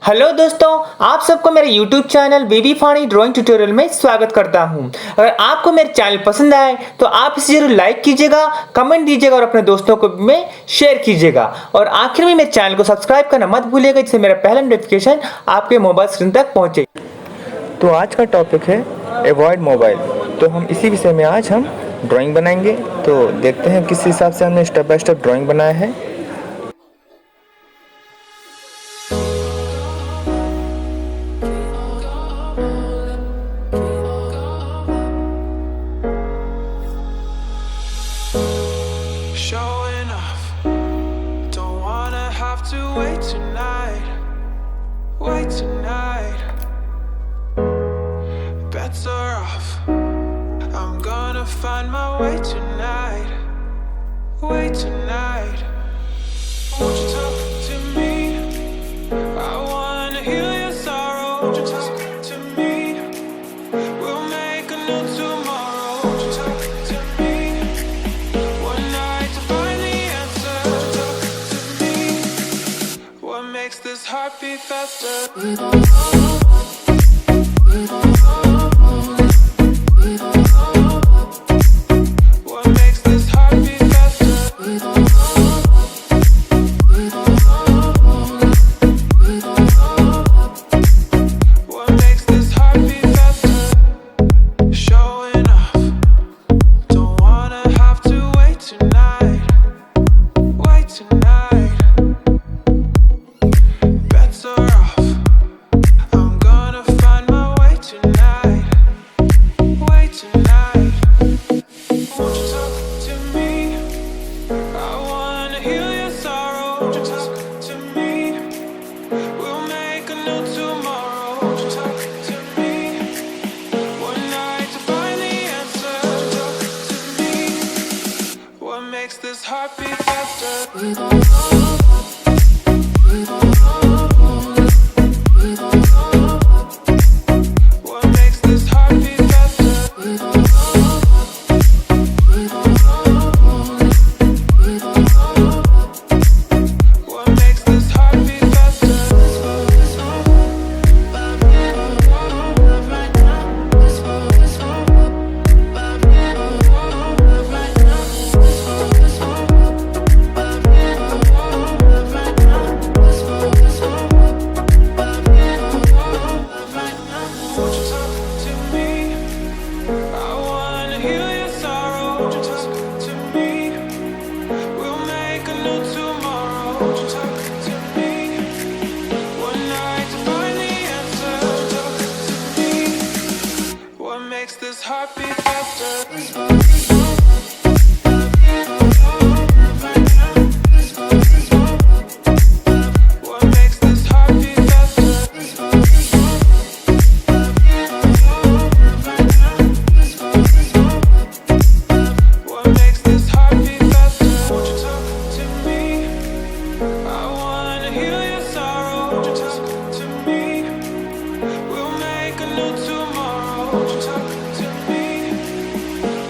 Hello दोस्तों, आप सबको मेरे YouTube channel baby Fani drawing tutorial में स्वागत करता हूं। अगर आपको मेरे चैनल पसंद आए तो आप इसे जरूर लाइक कीजिएगा, कमेंट दीजिएगा और अपने दोस्तों को में शेयर कीजिएगा। और आखिर में मेरे चैनल को सब्सक्राइब करना मत भूलिएगा, जिससे मेरा पहला नोटिफिकेशन आपके मोबाइल स्क्रीन तक पहुंचे। तो आज का टॉपिक है अवॉइड मोबाइल। तो हम इसी विषय में आज हम ड्राइंग बनाएंगे। तो देखते हैं किस हिसाब से हमने स्टेप बाय स्टेप ड्राइंग बनाया है। Showing off, don't wanna have to wait tonight, better off, I'm gonna find my way tonight, won't you talk to me, I wanna heal your sorrow, won't you talk to me, we'll make a new tomorrow, won't you talk to me, one night to find the answer, won't you talk to me, what makes this heart beat faster. What makes this heart beat faster? What makes this heart beat faster? Showing off, don't wanna have to wait tonight, better off, I'm gonna find my way tonight, won't you talk to me, I wanna heal your sorrow, won't you talk to me, we'll make a new tomorrow, won't you talk to me, one night to find the answer, won't you talk to me, what makes this heart beat faster. What makes this heart beat faster? What makes this heart beat faster? Won't you talk to me? I wanna heal your sorrow. Won't you talk to me? We'll make a new tomorrow. Won't you talk to me? One night to find the answer. Won't you talk to me? What makes this heart beat faster? What makes this heart beat faster? What makes this heart beat faster? Won't you talk to me? I wanna heal your sorrow. Won't you talk to me? We'll make a new tomorrow. Won't you talk to me?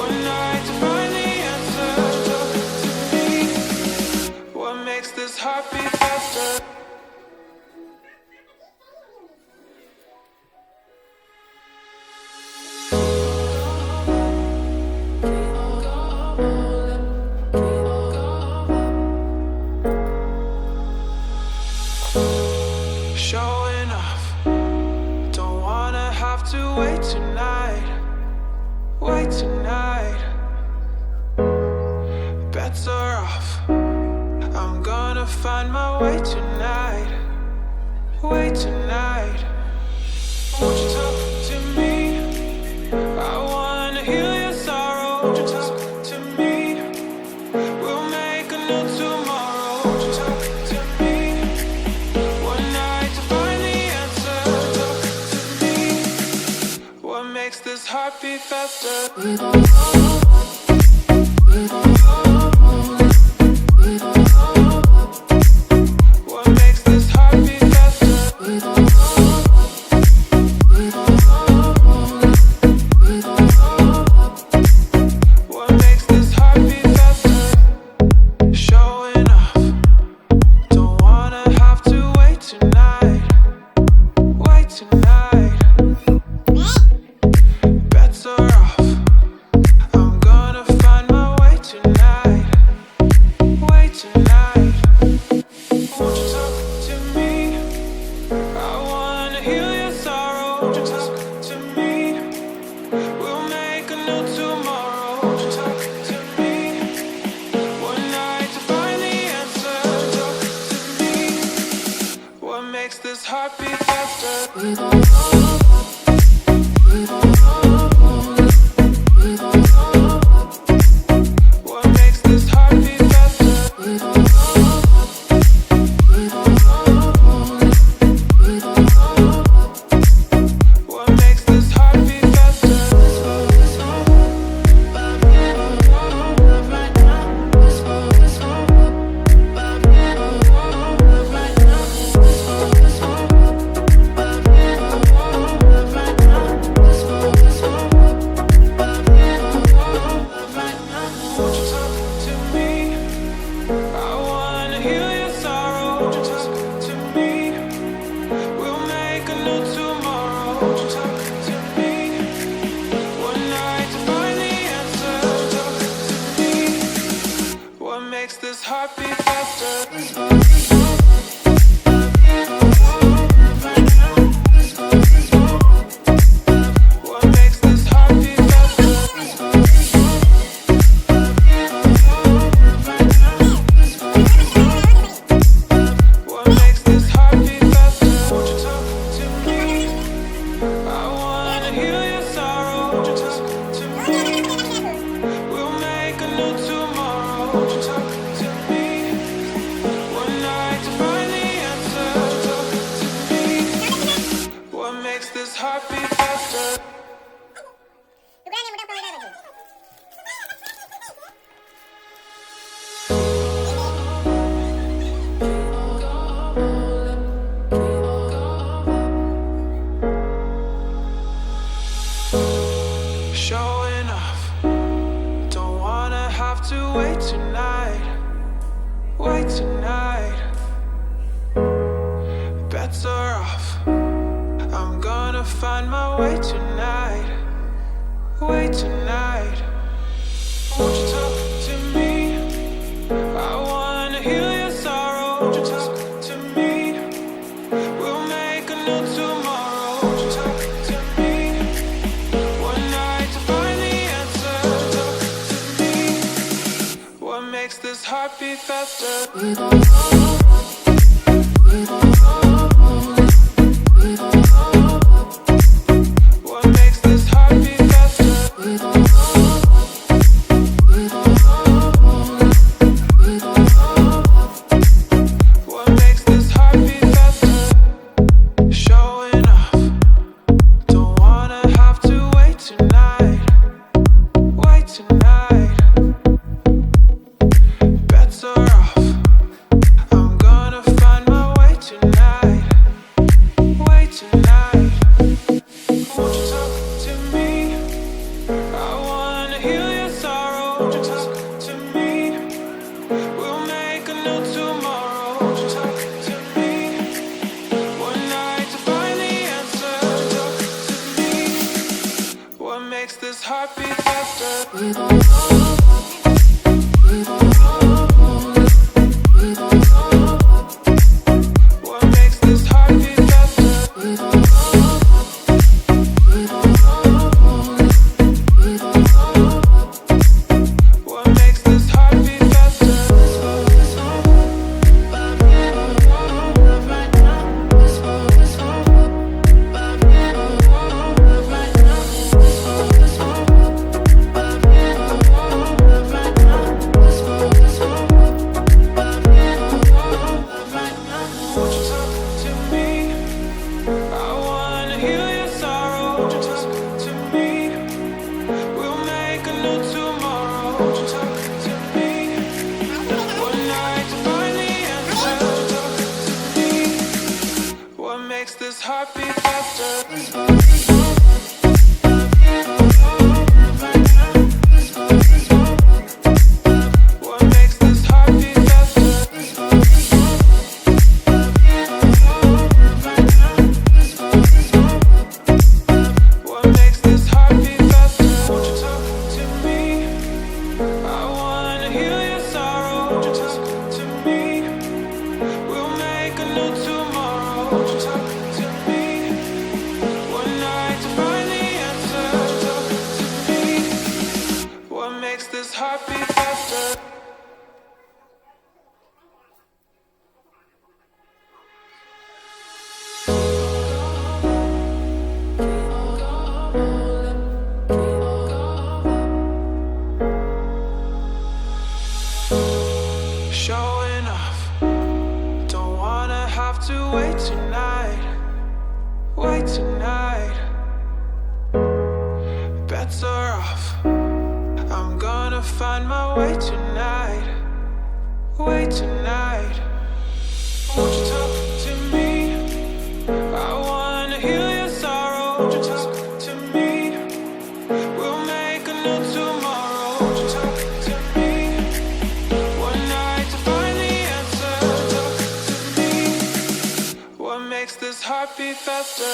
One night to find the answer. Won't you talk to me? What makes this heart beat faster? Showing off, don't wanna have to wait tonight, better off, I'm gonna find my way tonight, won't you talk to me, I wanna heal your sorrow, won't you talk to me, we'll make a new tomorrow, won't you talk to me, one night to find the answer, won't you talk to me, what makes this heart beat faster. What makes this heart beat faster? What makes this heart beat faster? Showing off, don't wanna have to wait tonight. makes this heart beat faster? What makes this heart beat faster? What makes this heart beat faster? Won't you talk to me? I wanna heal your sorrow. Won't you talk to me? We'll make a new tomorrow. Won't you talk to me? One night to find the answer. Won't you talk to me? What makes this heart beat faster? What makes this heart beat faster? What makes this heart beat faster? Won't you talk to me? I wanna heal your sorrow. Won't you talk to me? We'll make a new tomorrow. Won't you talk to me? One night to find the answer. Talk to me. What makes this heart beat faster? Showing off. Don't wanna have to wait tonight. Wait tonight. Bets are off. I'm gonna find my way tonight. Wait tonight. Won't you talk to me? I wanna heal your sorrow. Won't you talk to me? We'll make a new tomorrow. Won't you talk to me? One night to find the answer. Talk to me. What makes this heart beat faster? What makes this heart beat faster? What makes this heart beat faster? Showing off. Don't wanna have to wait tonight. Wait tonight. Bets are off. I'm gonna find my way tonight. Wait tonight. Won't you talk to me? I wanna heal your sorrow. Won't you talk to me? We'll make a new tomorrow. Won't you talk to me? One night to find the answer. Talk to me. What makes this heart beat faster? What makes this heart beat faster? What makes this heart beat faster? Won't you talk to me? I wanna heal your sorrow. Won't you talk to me? We'll make a new tomorrow. Won't you talk to me? One night to find the answer. Talk to me. What makes this heart beat faster? What makes this heart beat faster? What makes this heart beat faster? Won't you talk to me? I wanna heal your sorrow. Won't you talk to me? We'll make a new tomorrow. Won't you talk to me? One Wait tonight. Bets are off. I'm gonna find my way tonight. Wait tonight. Won't you talk to me? I wanna heal your sorrow. Won't you talk to me? We'll make a new tomorrow. Won't you talk to me? One night to find the answer. Won't you talk to me? What makes this heart beat faster?